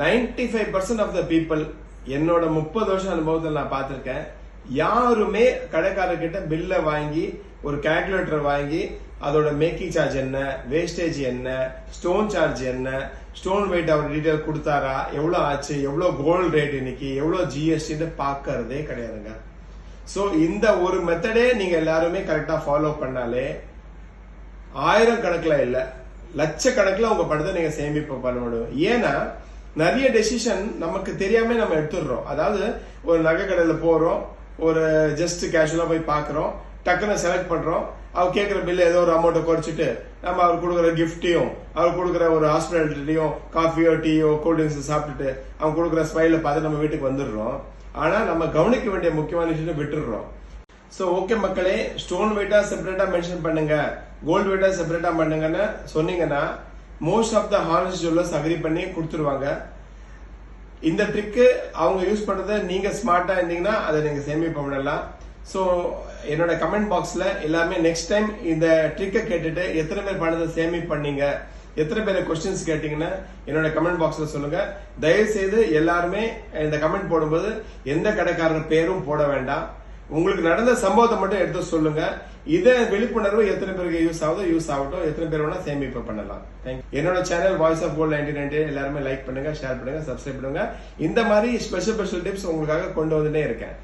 95% of the people என்னோட 30 வருஷம் அனுபவத்தில் நான் பார்த்திருக்கேன். யாருமே கடைக்காரர்கிட்ட பில்ல வாங்கி ஒரு கால்குலேட்டர் வாங்கி அதோட மேக்கிங் சார்ஜ் என்ன, வேஸ்டேஜ் என்ன, ஸ்டோன் சார்ஜ் என்ன, ஸ்டோன் வெயிட் அவர் டீடைல் கொடுத்தாரா, எவ்வளவு ஆச்சு, எவ்வளவு கோல்டு ரேட் இன்னைக்கு, எவ்வளவு ஜிஎஸ்டி பாக்கிறதே கிடையாதுங்க. சோ இந்த ஒரு மெத்தடே நீங்க எல்லாருமே கரெக்டா ஃபாலோ பண்ணாலே 1000 கணக்குல இல்ல லட்சக்கணக்கில் உங்க பணத்தை நீங்க சேமிப்பு பண்ண முடியும். ஏன்னா நிறைய டெசிஷன் நமக்கு தெரியாம நம்ம எடுத்துடுறோம். அதாவது ஒரு நகை கடையில போறோம், ஒரு ஜஸ்ட் கேஷுவலா போய் பாக்குறோம், டக்குன்னு செலக்ட் பண்றோம், அவர் கேட்கிற பில்ல ஏதோ ஒரு அமௌண்ட்டை குறைச்சிட்டு நம்ம அவர் கொடுக்குற கிஃப்டையும் அவர் கொடுக்குற ஒரு ஹாஸ்பிட்டாலிட்டியும் காஃபியோ டீயோ கூல்ட்ரிங்க்ஸ் சாப்பிட்டுட்டு அவங்க கொடுக்குற ஸ்மைல பார்த்து நம்ம வீட்டுக்கு வந்துடுறோம். ஆனா நம்ம கவனிக்க வேண்டிய முக்கியமான விஷயத்தை விட்டுடுறோம். சோ ஓகே மக்களே, ஸ்டோன் வெயிட்டா செப்பரேட்டா மென்ஷன் பண்ணுங்க, கோல்டு வெயிட்டா செப்பரேட்டா பண்ணுங்கன்னு சொன்னீங்கன்னா most of the honest jewellers agree பண்ணி கொடுத்துருவாங்க. இந்த ட்ரிக்கு அவங்க யூஸ் பண்றதை நீங்க ஸ்மார்ட்டா இருந்தீங்கன்னா அதை நீங்க சேமிப்பு பண்ணலாம். ஸோ என்னோட கமெண்ட் பாக்ஸ்ல எல்லாமே நெக்ஸ்ட் டைம் இந்த ட்ரிக்கை கேட்டுட்டு எத்தனை பேர் பணத்தை சேமிப்பு பண்ணீங்க, எத்தனை பேர் கொஸ்டின்ஸ் கேட்டீங்கன்னா என்னோட கமெண்ட் பாக்ஸ்ல சொல்லுங்க. தயவு செய்து எல்லாருமே இந்த கமெண்ட் போடும்போது எந்த கடைக்காரர் பேரும் போட வேண்டாம். உங்களுக்கு நடந்த சம்பவத்தை மட்டும் எடுத்து சொல்லுங்க. இத விழிப்புணர்வு எத்தனை பேருக்கு யூஸ் ஆகட்டும், எத்தனை பேர் வேணா சேமிப்பு பண்ணலாம். என்னோட சேனல் வாய்ஸ் ஆஃப் கோல்ட் 1990 எல்லாருமே லைக் பண்ணுங்க, ஷேர் பண்ணுங்க, சப்ஸ்கிரைப் பண்ணுங்க. இந்த மாதிரி ஸ்பெஷல் டிப்ஸ் உங்களுக்காக கொண்டு வந்துட்டே இருக்கேன்.